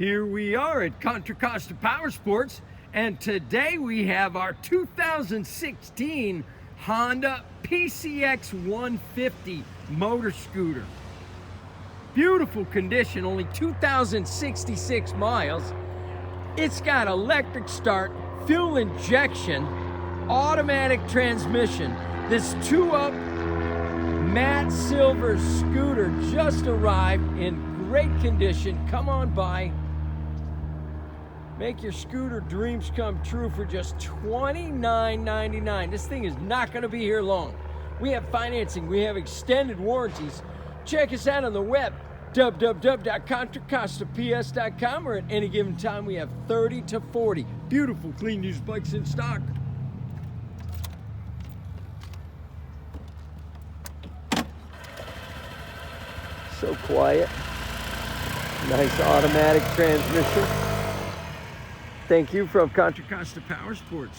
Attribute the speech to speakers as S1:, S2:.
S1: Here we are at Contra Costa Powersports, and today we have our 2016 Honda PCX150 motor scooter. Beautiful condition, only 2,066 miles. It's got electric start, fuel injection, automatic transmission. This 2-up matte silver scooter just arrived in great condition. Come on by. Make your scooter dreams come true for just $29.99. This thing is not going to be here long. We have financing. We have extended warranties. Check us out on the web, www.contracostaps.com, or at any given time we have 30 to 40 beautiful, clean used bikes in stock. So quiet. Nice automatic transmission. Thank you from Contra Costa Powersports.